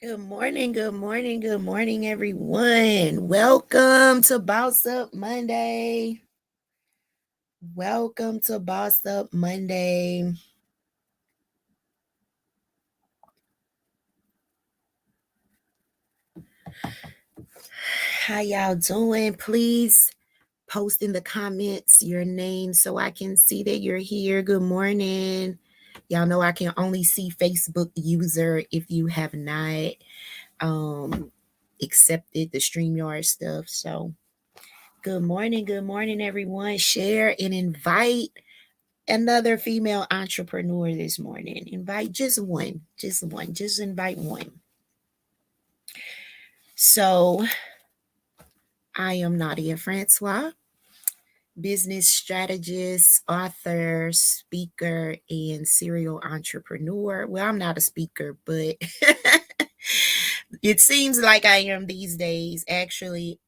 Good morning, good morning, good morning, everyone. Welcome to Boss Up Monday. Welcome to Boss Up Monday. How y'all doing? Please post in the comments your name so I can see that you're here. Good morning. Y'all know I can only see Facebook user if you have not um accepted the StreamYard stuff. So good morning, everyone. Share and invite another female entrepreneur this morning. Invite just invite one. So, I am Nadia Francois, business strategist, author, speaker, and serial entrepreneur. Well, I'm not a speaker, but it seems like I am these days, actually.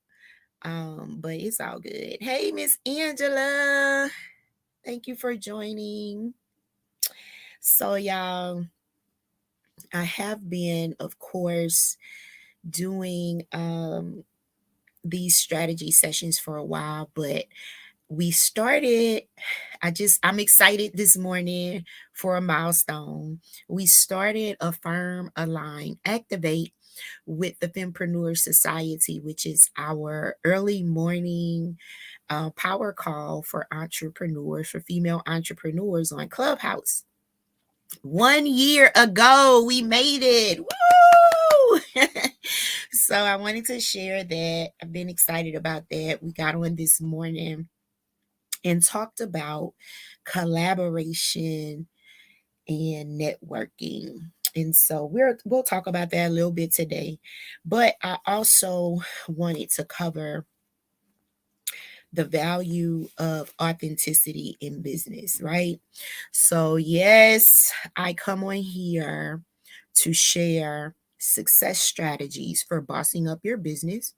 But it's all good. Hey, Miss Angela. Thank you for joining. So, y'all, I have been, of course, doing these strategy sessions for a while, but we started. I'm excited this morning for a milestone. We started Affirm, Align, Activate with the Fempreneur Society, which is our early morning power call for entrepreneurs, for female entrepreneurs on Clubhouse. 1 year ago, we made it. Woo! So I wanted to share that. I've been excited about that. We got on this morning and talked about collaboration and networking. And so we'll talk about that a little bit today. But I also wanted to cover the value of authenticity in business, right? So, yes, I come on here to share success strategies for bossing up your business.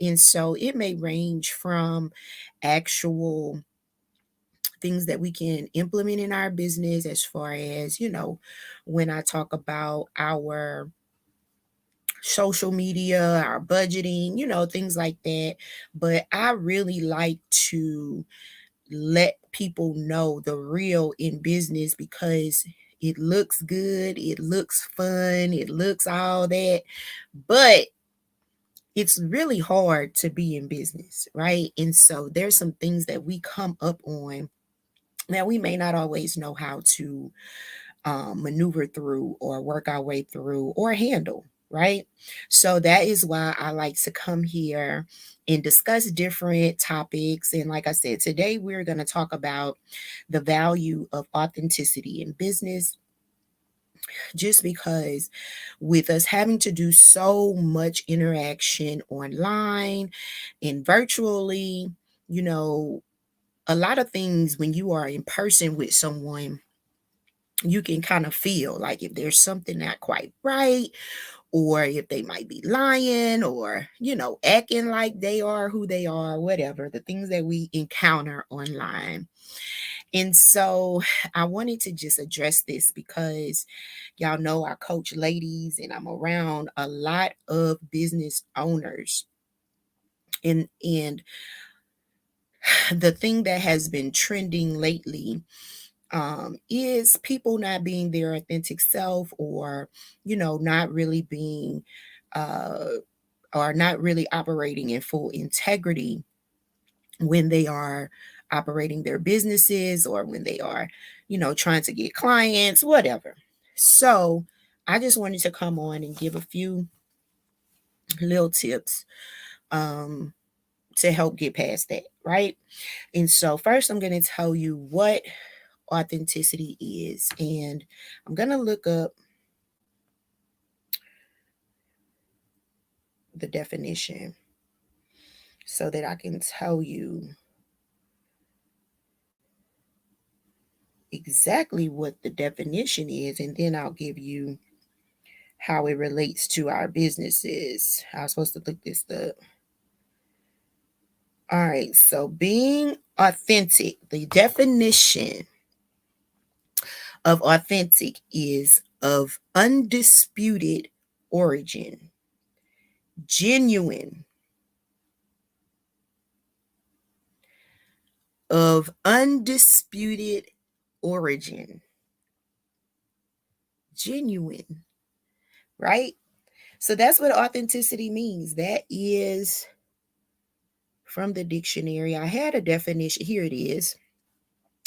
And so it may range from actual things that we can implement in our business, as far as, when I talk about our social media, our budgeting, things like that. But I really like to let people know the real in business, because it looks good, it looks fun, it looks all that, but it's really hard to be in business, right? And so there's some things that we come up on that we may not always know how to maneuver through or work our way through or handle, right? So that is why I like to come here and discuss different topics. And like I said, today we're going to talk about the value of authenticity in business, just because with us having to do so much interaction online and virtually, you know, a lot of things when you are in person with someone, you can kind of feel like if there's something not quite right, or if they might be lying, or, acting like they are who they are, whatever, the things that we encounter online. And so I wanted to just address this because y'all know I coach ladies and I'm around a lot of business owners. And the thing that has been trending lately is people not being their authentic self, or not really being uh, or not really operating in full integrity when they are operating their businesses, or when they are trying to get clients, whatever. So I just wanted to come on and give a few little tips um, to help get past that, right? And so first, I'm going to tell you what authenticity is. And I'm going to look up the definition so that I can tell you exactly what the definition is. And then I'll give you how it relates to our businesses. I was supposed to look this up. All right. So being authentic, the definition of authentic is of undisputed origin, genuine, of undisputed origin, genuine, right? So that's what authenticity means. That is from the dictionary. I had a definition. Here it is.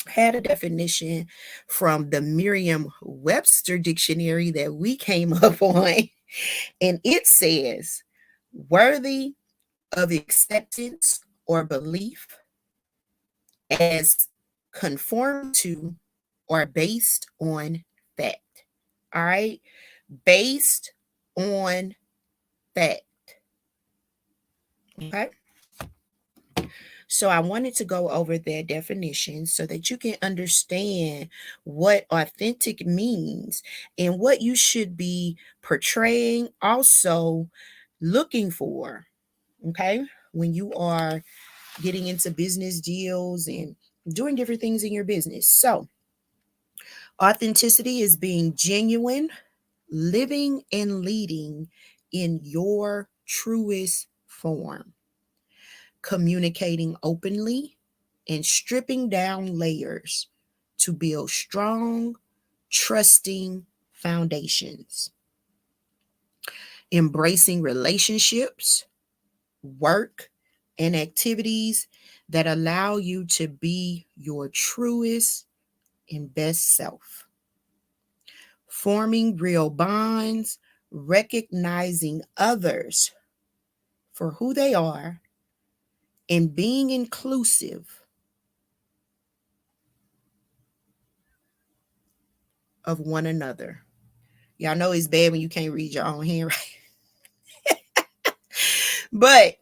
Had a definition from the Merriam-Webster dictionary that we came up on. And it says, worthy of acceptance or belief as conform to or based on fact. All right. Based on fact. Okay. So I wanted to go over that definition so that you can understand what authentic means and what you should be portraying, also looking for, okay, when you are getting into business deals and doing different things in your business. So, authenticity is being genuine, living and leading in your truest form, communicating openly, and stripping down layers to build strong, trusting foundations, embracing relationships, work, and activities that allow you to be your truest and best self, forming real bonds, recognizing others for who they are, and being inclusive of one another. Y'all know it's bad when you can't read your own handwriting. But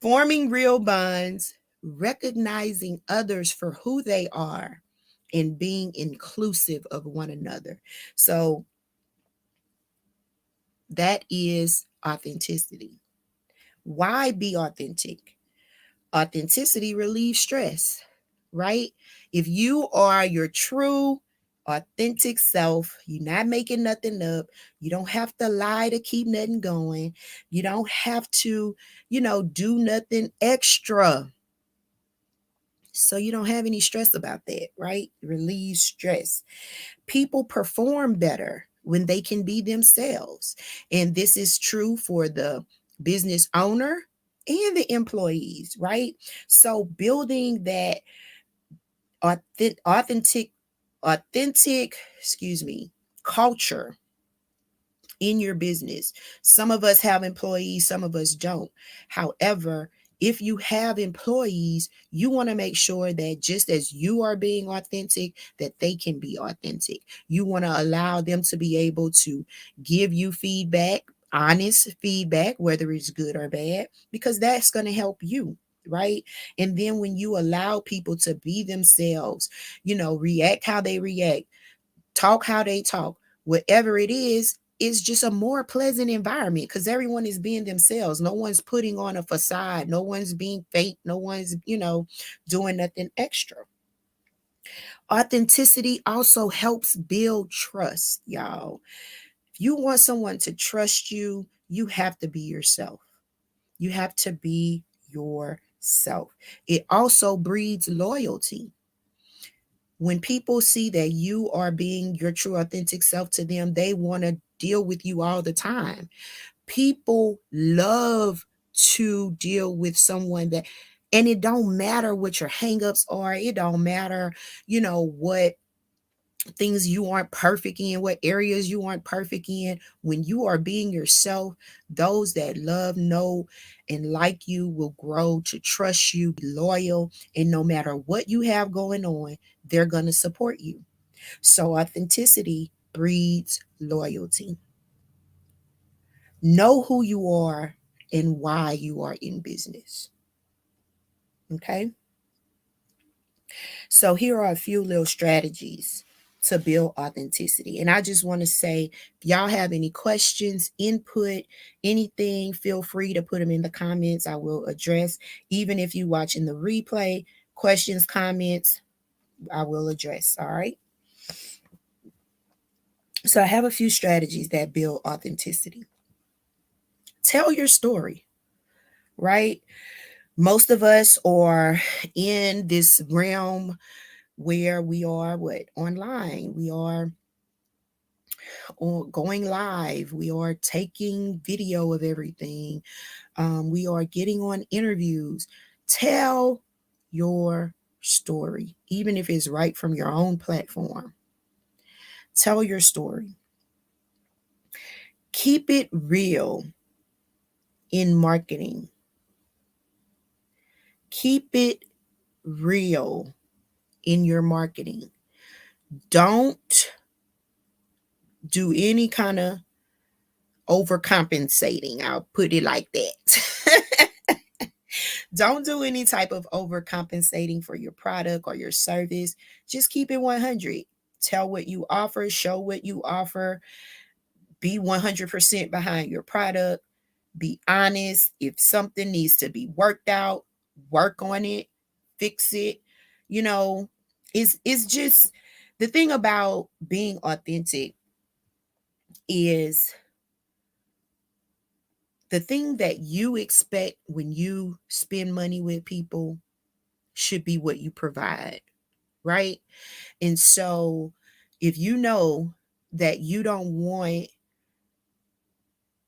forming real bonds, recognizing others for who they are, and being inclusive of one another. So that is authenticity. Why be authentic? Authenticity relieves stress, right? If you are your true, authentic self, you're not making nothing up. You don't have to lie to keep nothing going. You don't have to, do nothing extra. So you don't have any stress about that, right? Relieves stress. People perform better when they can be themselves. And this is true for the business owner and the employees, right? So building that authentic, culture in your business. Some of us have employees, some of us don't. However, if you have employees, you want to make sure that just as you are being authentic, that they can be authentic. You want to allow them to be able to give you feedback, honest feedback, whether it's good or bad, because that's going to help you. Right. And then when you allow people to be themselves, react how they react, talk how they talk, whatever it is, it's just a more pleasant environment because everyone is being themselves. No one's putting on a facade. No one's being fake. No one's, doing nothing extra. Authenticity also helps build trust, y'all. If you want someone to trust you, you have to be yourself. You have to be yourself. It also breeds loyalty. When people see that you are being your true authentic self to them, they want to deal with you all the time. People love to deal with someone that, and it don't matter what your hangups are. It don't matter, what things you aren't perfect in, what areas you aren't perfect in. When you are being yourself, those that love, know, and like you will grow to trust you, be loyal, and no matter what you have going on, they're going to support you. So authenticity breeds loyalty. Know who you are and why you are in business. Okay? So here are a few little strategies to build authenticity. And I just want to say, if y'all have any questions, input, anything, feel free to put them in the comments. I will address. Even if you watching the replay, questions, comments, I will address. All right. So I have a few strategies that build authenticity. Tell your story, right? Most of us are in this realm where we are online. We are going live. We are taking video of everything. We are getting on interviews. Tell your story, even if it's right from your own platform. Tell your story. Keep it real in marketing. Keep it real in your marketing. Don't do any kind of overcompensating. I'll put it like that. Don't do any type of overcompensating for your product or your service. Just keep it 100. Tell what you offer, show what you offer, be 100% behind your product, be honest. If something needs to be worked out, work on it, fix it. You know, it's just the thing about being authentic is the thing that you expect when you spend money with people should be what you provide, right? And so if you know that you don't want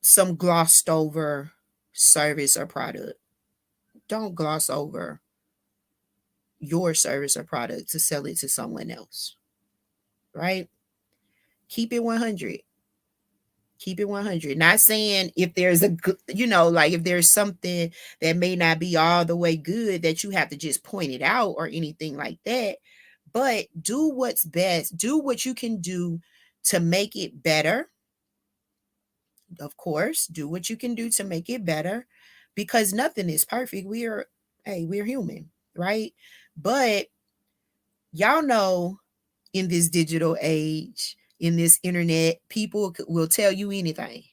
some glossed over service or product, don't gloss over your service or product to sell it to someone else, right? Keep it 100. Keep it 100. Not saying if there's a good, like if there's something that may not be all the way good that you have to just point it out or anything like that. But do what's best. Do what you can do to make it better. Of course, do what you can do to make it better because nothing is perfect. We're human, right? But y'all know in this digital age, in this internet, people will tell you anything.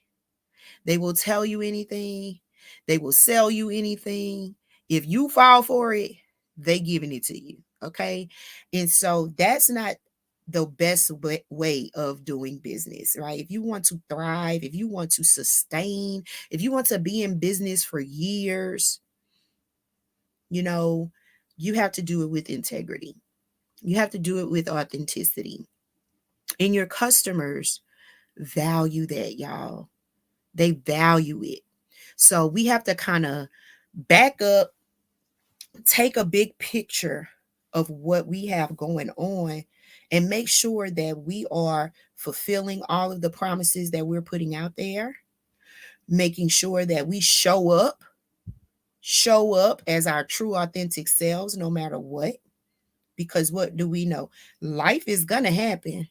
They will tell you anything. They will sell you anything. If you fall for it, they giving it to you. Okay. And so that's not the best way of doing business, right? If you want to thrive, if you want to sustain, if you want to be in business for years, you know, you have to do it with integrity. You have to do it with authenticity. And your customers value that, y'all. They value it. So we have to kind of back up, take a big picture of what we have going on, and make sure that we are fulfilling all of the promises that we're putting out there, making sure that we show up as our true authentic selves no matter what. Because what do we know? Life is going to happen.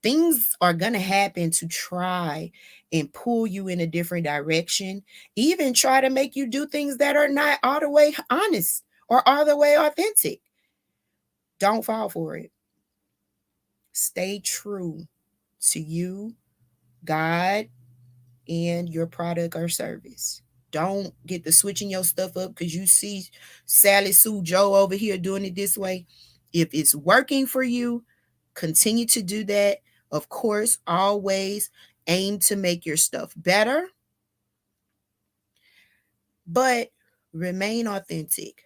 Things are going to happen to try and pull you in a different direction, even try to make you do things that are not all the way honest or all the way authentic. Don't fall for it. Stay true to you, God, and your product or service. Don't get to switching your stuff up because you see Sally Sue Joe over here doing it this way. If it's working for you, continue to do that. Of course, always aim to make your stuff better, but remain authentic,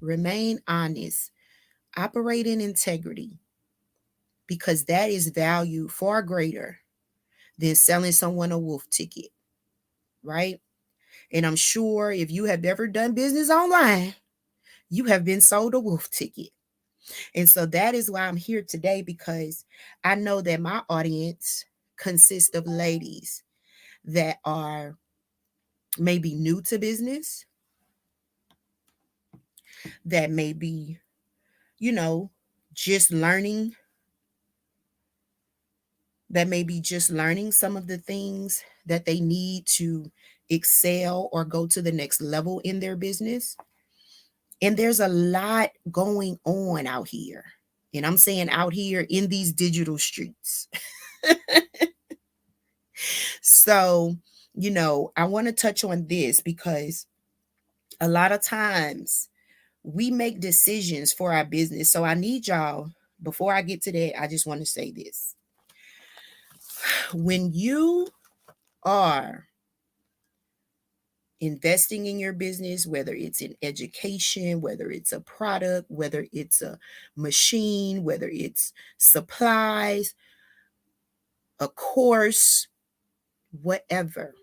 remain honest, operate in integrity because that is value far greater than selling someone a wolf ticket, right? And I'm sure if you have ever done business online, you have been sold a wolf ticket. And so that is why I'm here today because I know that my audience consists of ladies that are maybe new to business, that may be, you know, just learning, that may be just learning some of the things that they need to excel or go to the next level in their business. And there's a lot going on out here. And I'm saying out here in these digital streets. So, I want to touch on this because a lot of times we make decisions for our business. So I need y'all, before I get to that, I just want to say this. When you are investing in your business, whether it's in education, whether it's a product, whether it's a machine, whether it's supplies, a course, whatever,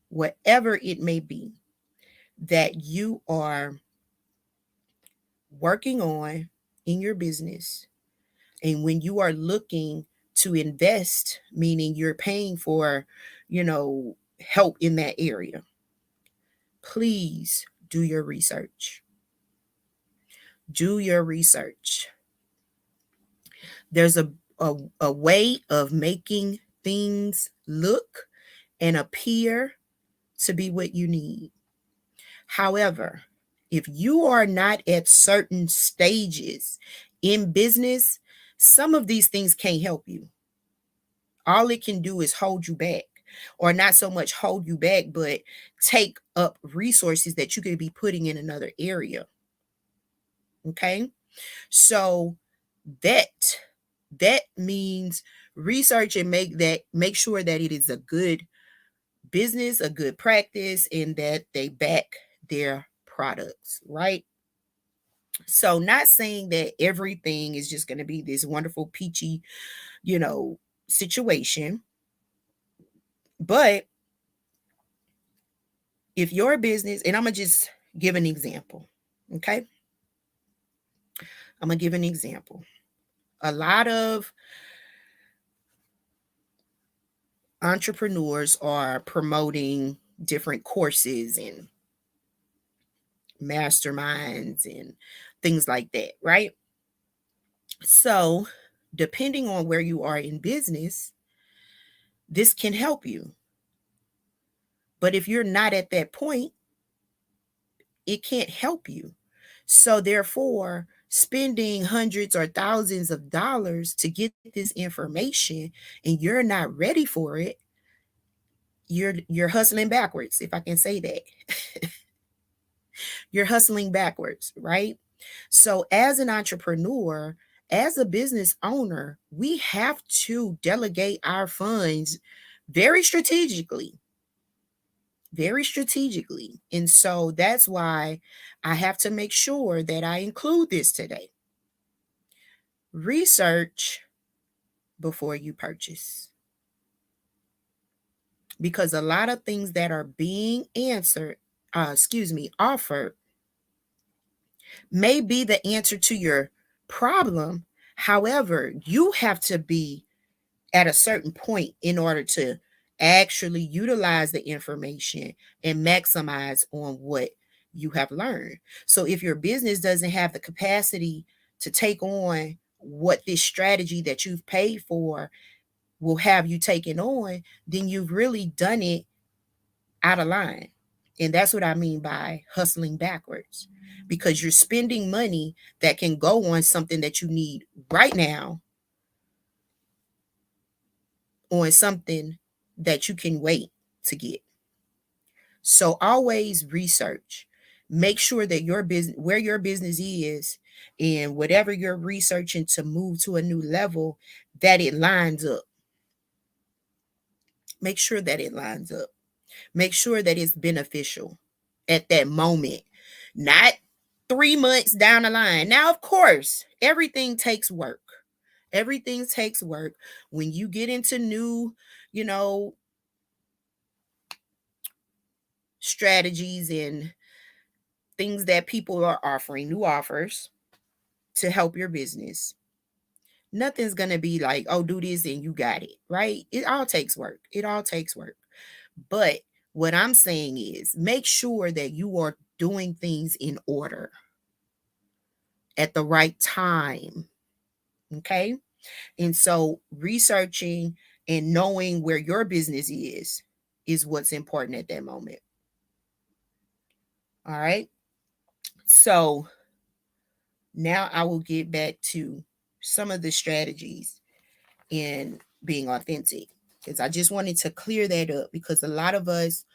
whatever it may be that you are working on in your business. And when you are looking to invest, meaning you're paying for, help in that area, please do your research. Do your research. There's a way of making things look and appear to be what you need. However, if you are not at certain stages in business, some of these things can't help you. All it can do is hold you back, or not so much hold you back, but take up resources that you could be putting in another area. Okay. So that means research and make sure that it is a good business, a good practice, and that they back their products, right? So not saying that everything is just going to be this wonderful peachy, situation, but if your business, and I'm going to just give an example, okay? I'm going to give an example. A lot of entrepreneurs are promoting different courses and masterminds and things like that, right? So, depending on where you are in business, this can help you. But if you're not at that point, it can't help you. So, therefore, spending hundreds or thousands of dollars to get this information and you're not ready for it, you're hustling backwards, if I can say that. You're hustling backwards, right? So, as an entrepreneur, as a business owner, we have to delegate our funds very strategically, very strategically. And so that's why I have to make sure that I include this today. Research before you purchase. Because a lot of things that are being offered may be the answer to your problem. However, you have to be at a certain point in order to actually utilize the information and maximize on what you have learned. So if your business doesn't have the capacity to take on what this strategy that you've paid for will have you taking on, then you've really done it out of line. And that's what I mean by hustling backwards, because you're spending money that can go on something that you need right now, on something that you can wait to get. So always research. Make sure that your business, where your business is, and whatever you're researching to move to a new level, that it lines up. Make sure that it lines up. Make sure that it's beneficial at that moment, not 3 months down the line. Now, of course, everything takes work. Everything takes work. When you get into new, you know, strategies and things that people are offering, new offers to help your business, nothing's going to be like, oh, do this and you got it, right? It all takes work. It all takes work. But what I'm saying is make sure that you are doing things in order at the right time. Okay. And so researching and knowing where your business is what's important at that moment. All right. So now I will get back to some of the strategies in being authentic, because I just wanted to clear that up, because a lot of us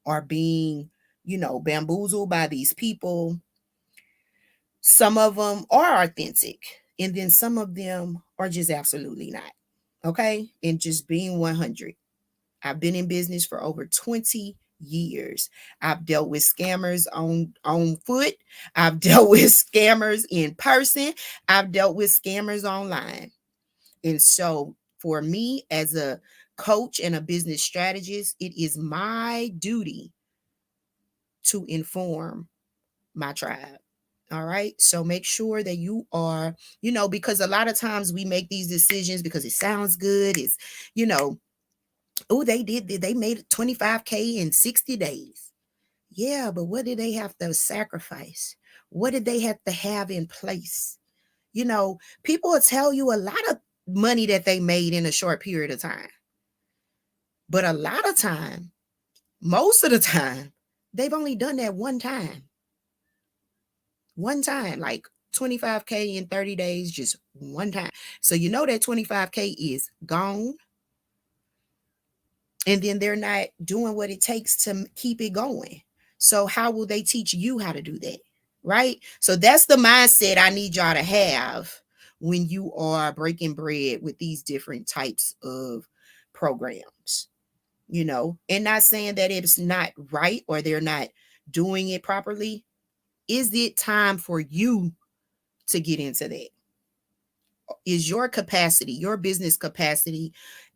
are being, bamboozled by these people. Some of them are authentic, and then some of them are just absolutely not. Okay. And just being 100. I've been in business for over 20 years. I've dealt with scammers on foot. I've dealt with scammers in person. I've dealt with scammers online. And so for me as a coach and a business strategist, it is my duty to inform my tribe. All right. So make sure that you are, because a lot of times we make these decisions because it sounds good. It's, you know, oh, they made 25K in 60 days. Yeah, but what did they have to sacrifice? What did they have to have in place? People will tell you a lot of money that they made in a short period of time. But a lot of time, most of the time, they've only done that one time. One time, like 25K in 30 days, just one time. So that 25K is gone. And then they're not doing what it takes to keep it going. So how will they teach you how to do that? Right? So that's the mindset I need y'all to have when you are breaking bread with these different types of programs, and not saying that it's not right or they're not doing it properly. Is it time for you to get into that? Is your capacity, your business capacity,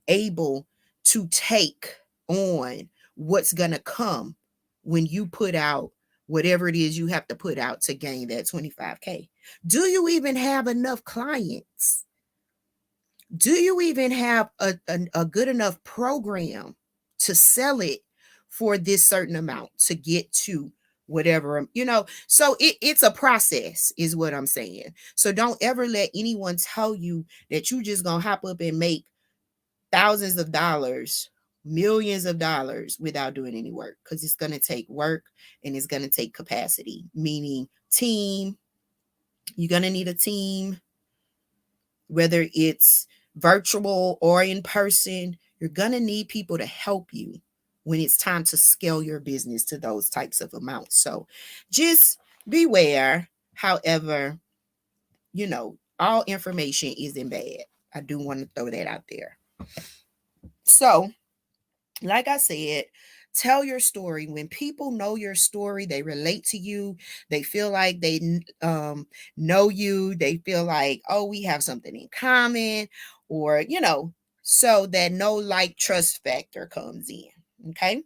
able to take on what's going to come when you put out whatever it is you have to put out to gain that 25K? Do you even have enough clients? Do you even have a good enough program to sell it for this certain amount to get to whatever, so it's a process is what I'm saying. So don't ever let anyone tell you that you just gonna hop up and make thousands of dollars, millions of dollars without doing any work, because it's going to take work and it's going to take capacity, meaning team. You're going to need a team, whether it's virtual or in person. You're going to need people to help you when it's time to scale your business to those types of amounts. So just beware. However, all information isn't bad. I do want to throw that out there. So, like I said, tell your story. When people know your story, they relate to you. They feel like they know you. They feel like, oh, we have something in common, or, so that no like trust factor comes in. Okay.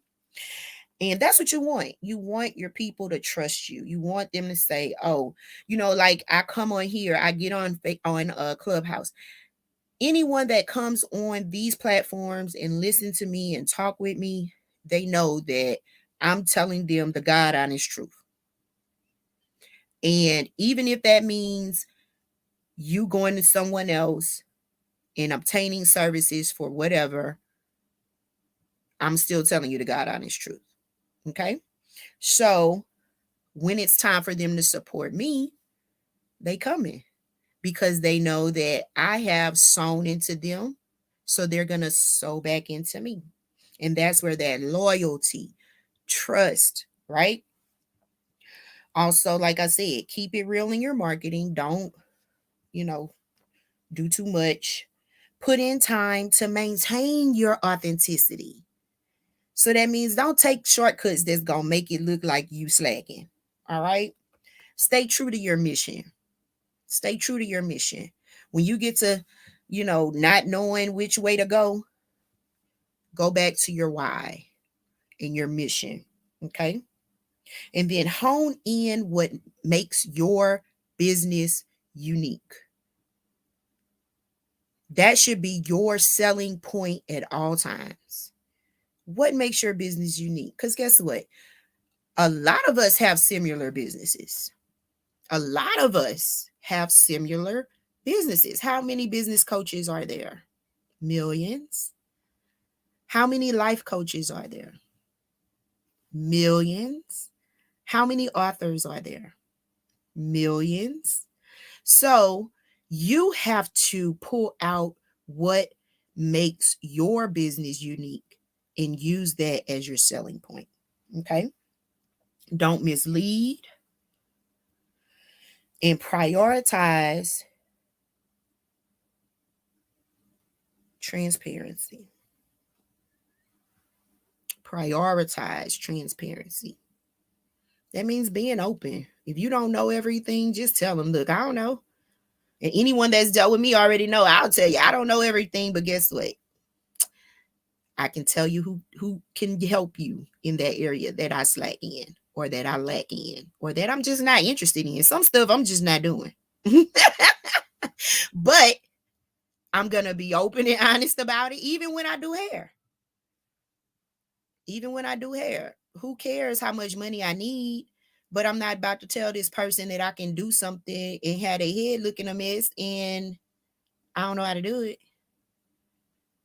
And that's what you want. You want your people to trust you. You want them to say, oh, like I come on here, I get on Clubhouse. Anyone that comes on these platforms and listen to me and talk with me, they know that I'm telling them the God honest truth. And even if that means you going to someone else and obtaining services for whatever, I'm still telling you the God honest truth. Okay. So when it's time for them to support me, they come in because they know that I have sown into them. So they're going to sow back into me. And that's where that loyalty, trust, right? Also, like I said, keep it real in your marketing. Don't, do too much. Put in time to maintain your authenticity. So that means don't take shortcuts that's going to make it look like you slacking. All right? Stay true to your mission. Stay true to your mission. When you get to, not knowing which way to go back to your why and your mission. Okay? And then hone in what makes your business unique. That should be your selling point at all times. What makes your business unique? Because guess what? A lot of us have similar businesses. A lot of us have similar businesses. How many business coaches are there? Millions. How many life coaches are there? Millions. How many authors are there? Millions. So you have to pull out what makes your business unique and use that as your selling point. Okay. Don't mislead and prioritize transparency. prioritize transparency. That means being open. If you don't know everything, just tell them, look, I don't know. And anyone that's dealt with me already know, I'll tell you, I don't know everything, but guess what? I can tell you who can help you in that area that I slack in, or that I lack in, or that I'm just not interested in. Some stuff I'm just not doing. But I'm going to be open and honest about it, even when I do hair. Even when I do hair. Who cares how much money I need? But I'm not about to tell this person that I can do something and have their head looking a mess and I don't know how to do it.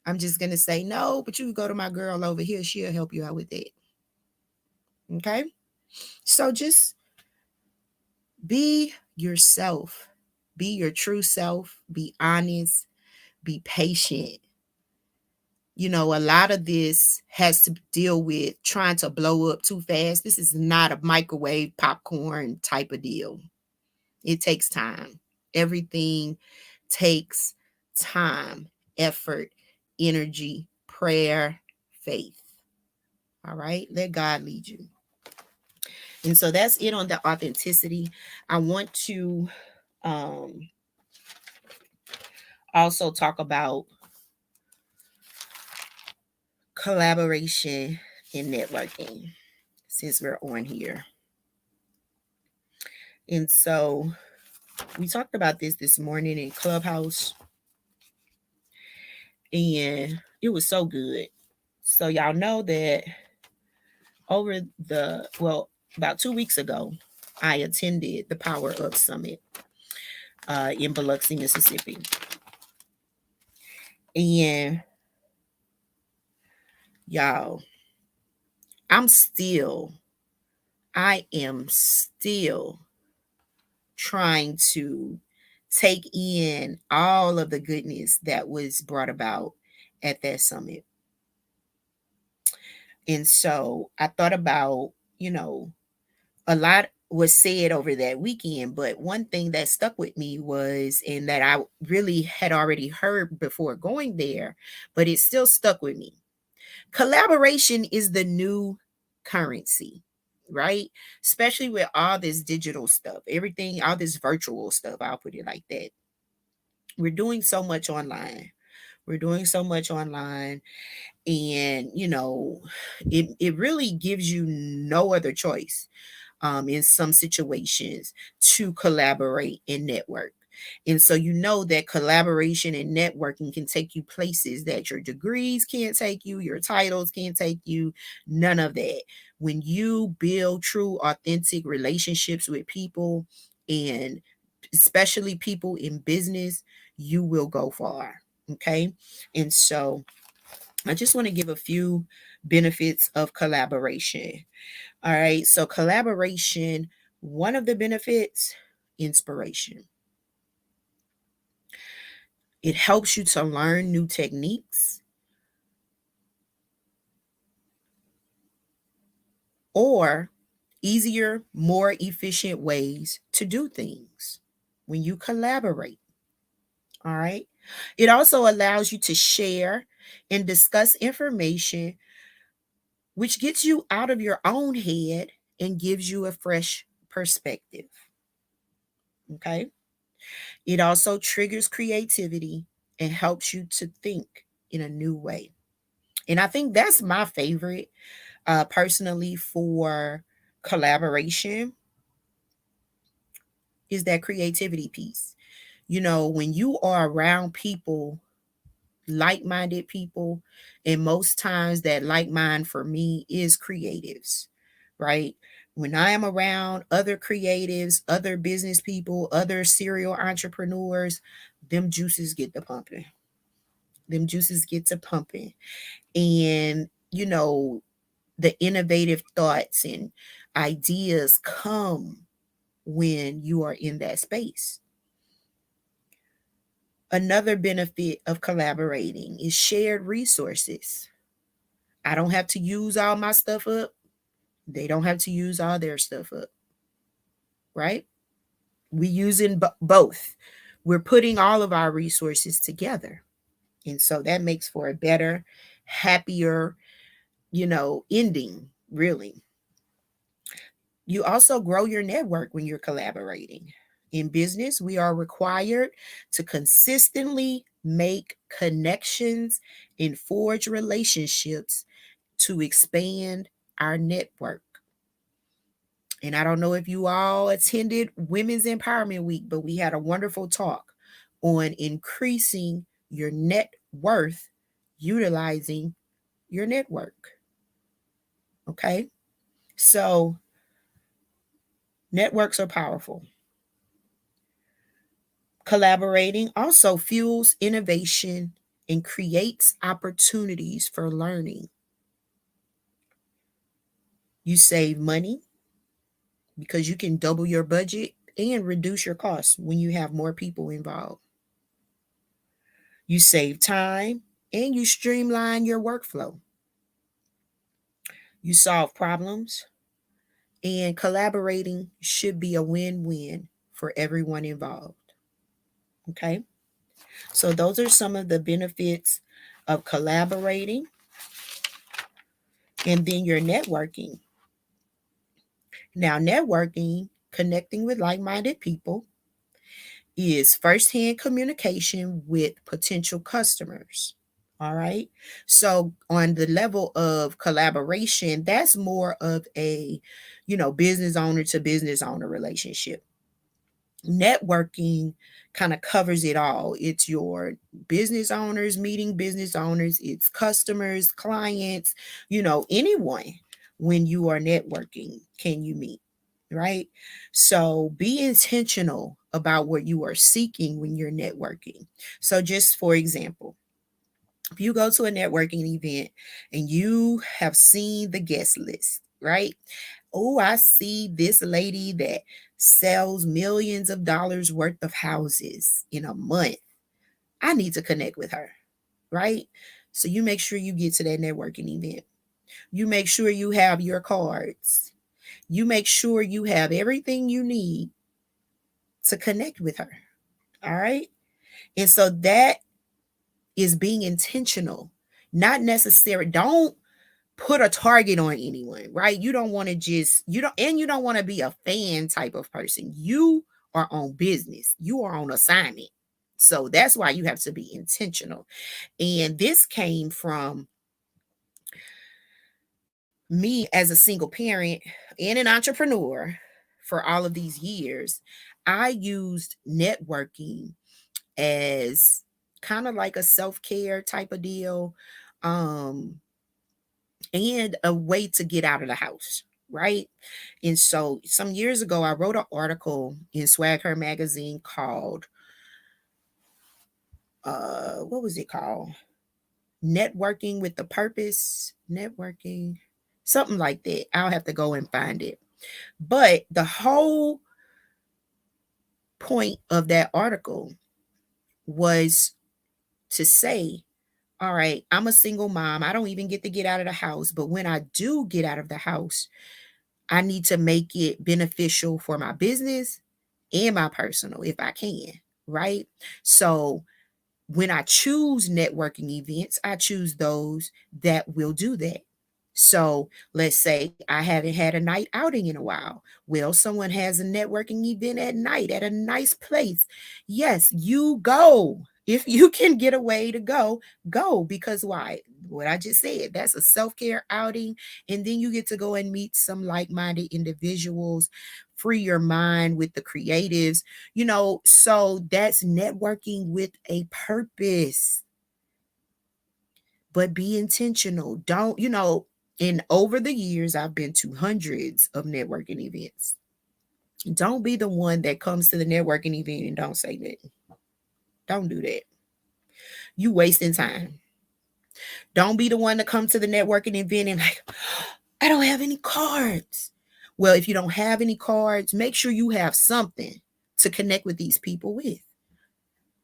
I'm just going to say, no, but you can go to my girl over here. She'll help you out with that. Okay? So just be yourself. Be your true self. Be honest. Be patient. You know, a lot of this has to deal with trying to blow up too fast. This is not a microwave popcorn type of deal. It takes time. Everything takes time, effort, energy, prayer, faith. All right? Let God lead you. And so that's it on the authenticity. I want to also talk about collaboration and networking since we're on here. And so we talked about this morning in Clubhouse, and it was so good. So y'all know that about 2 weeks ago, I attended the Power Up Summit in Biloxi, Mississippi. And y'all, I am still trying to take in all of the goodness that was brought about at that summit. And so I thought about, a lot was said over that weekend, but one thing that stuck with me was, and that I really had already heard before going there, but it still stuck with me. Collaboration is the new currency, right? Especially with all this digital stuff, everything, all this virtual stuff, I'll put it like that. We're doing so much online. We're doing so much online, and it really gives you no other choice in some situations to collaborate and network. And so you know that collaboration and networking can take you places that your degrees can't take you, your titles can't take you, none of that. When you build true, authentic relationships with people, and especially people in business, you will go far. Okay. And so I just want to give a few benefits of collaboration. All right. So, collaboration, one of the benefits, inspiration. It helps you to learn new techniques or easier, more efficient ways to do things when you collaborate. All right. It also allows you to share and discuss information, which gets you out of your own head and gives you a fresh perspective. Okay. It also triggers creativity and helps you to think in a new way. And I think that's my favorite, personally, for collaboration, is that creativity piece. When you are around people, like-minded people, and most times that like mind for me is creatives, right? When I am around other creatives, other business people, other serial entrepreneurs, them juices get to pumping. Them juices get to pumping. And, the innovative thoughts and ideas come when you are in that space. Another benefit of collaborating is shared resources. I don't have to use all my stuff up. They don't have to use all their stuff up, right? We using both. We're putting all of our resources together. And so that makes for a better, happier, ending, really. You also grow your network when you're collaborating. In business, we are required to consistently make connections and forge relationships to expand our network. And I don't know if you all attended Women's Empowerment Week, but we had a wonderful talk on increasing your net worth utilizing your network. Okay? So, networks are powerful. Collaborating also fuels innovation and creates opportunities for learning. You save money because you can double your budget and reduce your costs when you have more people involved. You save time and you streamline your workflow. You solve problems, and collaborating should be a win win for everyone involved. Okay, so those are some of the benefits of collaborating. And then your networking. Now, networking, connecting with like minded people, is firsthand communication with potential customers. All right. So, on the level of collaboration, that's more of a, business owner to business owner relationship. Networking kind of covers it all. It's your business owners meeting business owners, it's customers, clients, anyone when you are networking can you meet, right? So be intentional about what you are seeking when you're networking. So just for example, if you go to a networking event and you have seen the guest list, right? Oh, I see this lady that sells millions of dollars worth of houses in a month. I need to connect with her, right? So you make sure you get to that networking event. You make sure you have your cards. You make sure you have everything you need to connect with her. All right. And so that is being intentional, not necessary. Don't put a target on anyone, right? You don't want to you don't want to be a fan type of person. You are on business, you are on assignment. So that's why you have to be intentional. And this came from me as a single parent and an entrepreneur for all of these years. I used networking as kind of like a self-care type of deal. Um, and a way to get out of the house, right? And so some years ago, I wrote an article in Swag Her magazine called, what was it called? Networking with the Purpose, networking, something like that. I'll have to go and find it. But the whole point of that article was to say, all right, I'm a single mom. I don't even get to get out of the house. But when I do get out of the house, I need to make it beneficial for my business and my personal if I can, right? So when I choose networking events, I choose those that will do that. So let's say I haven't had a night outing in a while. Well, someone has a networking event at night at a nice place. Yes, you go. If you can get away to go, go. Because why? What I just said, that's a self care outing. And then you get to go and meet some like minded individuals, free your mind with the creatives, so that's networking with a purpose. But be intentional. Don't, and over the years, I've been to hundreds of networking events. Don't be the one that comes to the networking event and don't say nothing. Don't do that. You wasting time. Don't be the one to come to the networking event and like, I don't have any cards. Well, if you don't have any cards, make sure you have something to connect with these people with.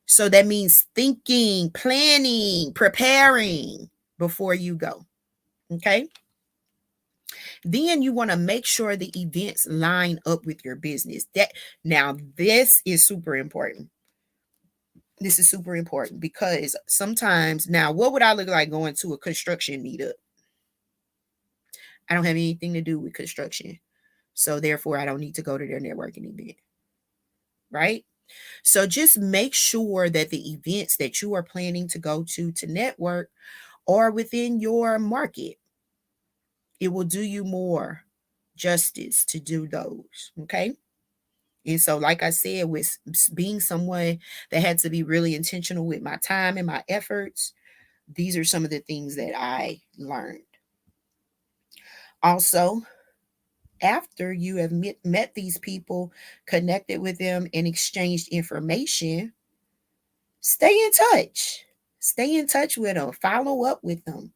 So that means thinking, planning, preparing before you go. Okay. Then you want to make sure the events line up with your business. This is super important. This is super important because sometimes, now, what would I look like going to a construction meetup? I don't have anything to do with construction. So therefore, I don't need to go to their networking event, right? So just make sure that the events that you are planning to go to network are within your market. It will do you more justice to do those, okay? And so, like I said, with being someone that had to be really intentional with my time and my efforts, these are some of the things that I learned. Also, after you have met these people, connected with them, and exchanged information, stay in touch. Stay in touch with them. Follow up with them.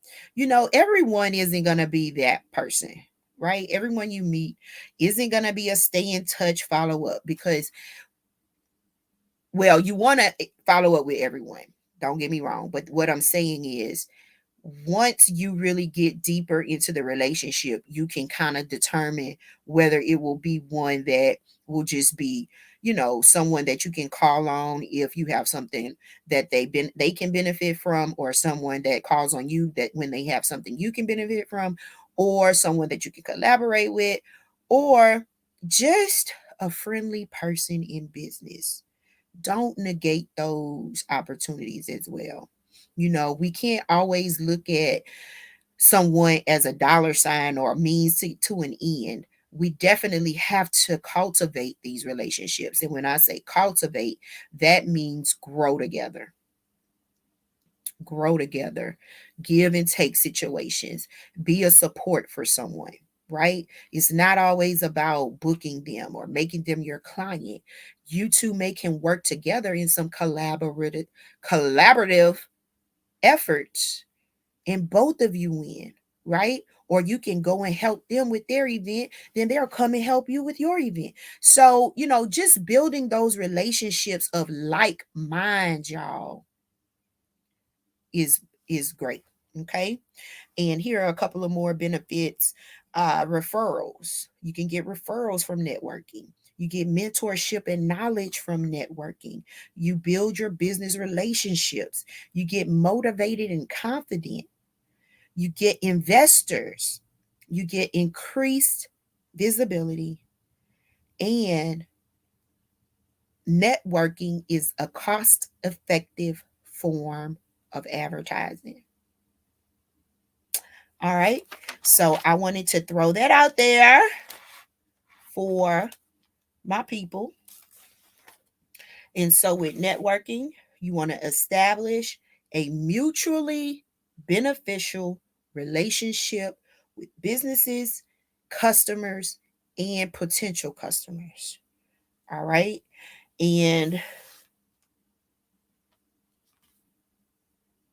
Everyone isn't going to be that person, right? Everyone you meet isn't going to be a stay in touch follow up because, well, you want to follow up with everyone. Don't get me wrong. But what I'm saying is, once you really get deeper into the relationship, you can kind of determine whether it will be one that will just be, someone that you can call on if you have something that they can benefit from, or someone that calls on you that when they have something you can benefit from, or someone that you can collaborate with, or just a friendly person in business. Don't negate those opportunities as well. We can't always look at someone as a dollar sign or a means to an end. We definitely have to cultivate these relationships. And when I say cultivate, that means grow together. Grow together, give and take situations, be a support for someone, right? It's not always about booking them or making them your client. You two can work together in some collaborative efforts, and both of you win, right? Or you can go and help them with their event, then they'll come and help you with your event. So, just building those relationships of like minds, y'all, is is great. Okay. And here are a couple of more benefits. Referrals. You can get referrals from networking. You get mentorship and knowledge from networking. You build your business relationships. You get motivated and confident. You get investors. You get increased visibility. And networking is a cost effective form of advertising. All right. So I wanted to throw that out there for my people. And so with networking, you want to establish a mutually beneficial relationship with businesses, customers, and potential customers. All right. And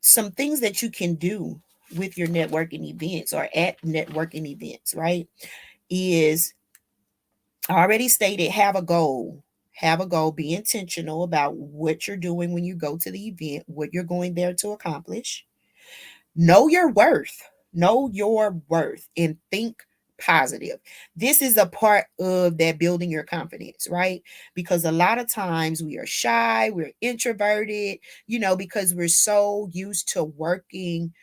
some things that you can do with your networking events or at networking events, right, is I already stated, have a goal. Have a goal. Be intentional about what you're doing when you go to the event, what you're going there to accomplish. Know your worth. Know your worth and think positive. This is a part of that building your confidence, right? Because a lot of times we are shy, we're introverted, because we're so used to working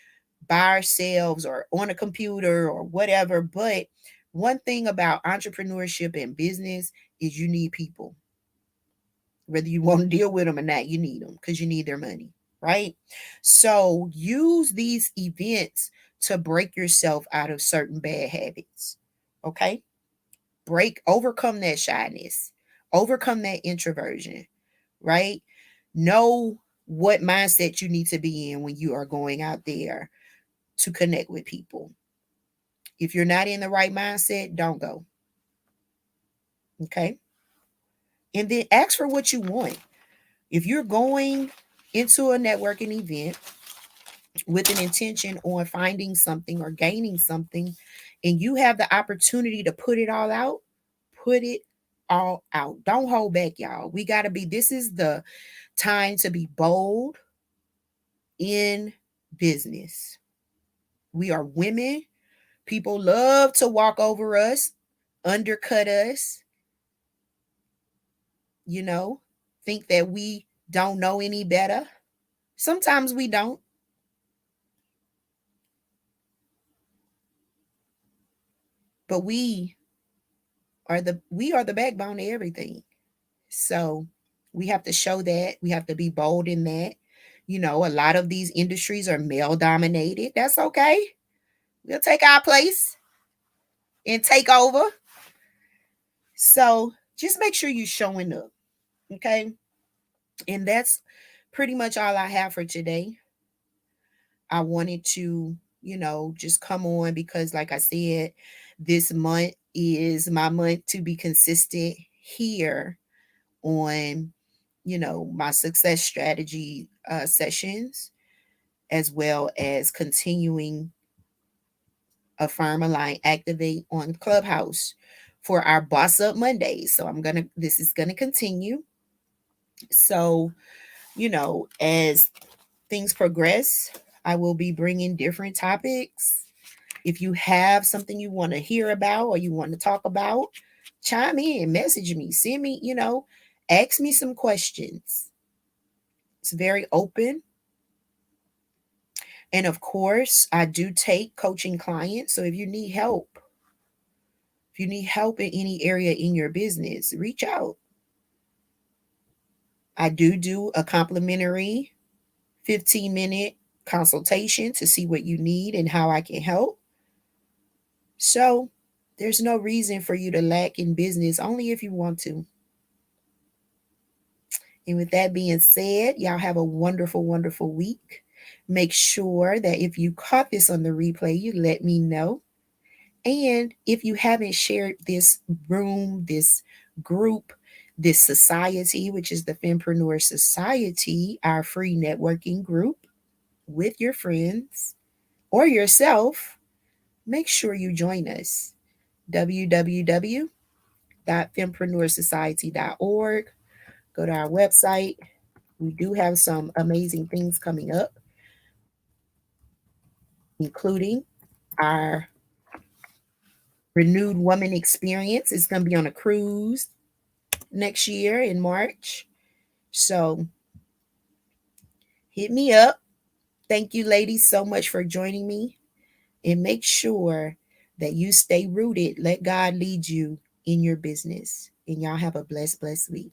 by ourselves or on a computer or whatever. But one thing about entrepreneurship and business is you need people. Whether you want to deal with them or not, you need them because you need their money, right? So use these events to break yourself out of certain bad habits. Okay? Overcome that shyness, overcome that introversion, right? Know what mindset you need to be in when you are going out there to connect with people. If you're not in the right mindset, don't go. Okay? And then ask for what you want. If you're going into a networking event with an intention on finding something or gaining something, and you have the opportunity to put it all out, put it all out. Don't hold back, y'all. This is the time to be bold in business. We are women. People love to walk over us, undercut us, you know, think that we don't know any better. Sometimes we don't. But we are the backbone of everything. So we have to show that. We have to be bold in that. A lot of these industries are male dominated. That's okay. We'll take our place and take over. So just make sure you're showing up. Okay. And that's pretty much all I have for today. I wanted to, just come on because, like I said, this month is my month to be consistent here on, my success strategy sessions, as well as continuing Affirm, Align, Activate on Clubhouse for our Boss Up Mondays. So this is gonna continue. So, as things progress, I will be bringing different topics. If you have something you want to hear about or you want to talk about, chime in, message me, send me, ask me some questions. It's very open. And of course, I do take coaching clients. So if you need help in any area in your business, reach out. I do a complimentary 15-minute consultation to see what you need and how I can help. So there's no reason for you to lack in business, only if you want to. And with that being said, y'all have a wonderful, wonderful week. Make sure that if you caught this on the replay, you let me know. And if you haven't shared this room, this group, this society, which is the Fempreneur Society, our free networking group, with your friends or yourself, make sure you join us. www.fempreneursociety.org. Go to our website. We do have some amazing things coming up, including our Renewed Woman Experience. It's going to be on a cruise next year in March. So hit me up. Thank you, ladies, so much for joining me. And make sure that you stay rooted. Let God lead you in your business. And y'all have a blessed, blessed week.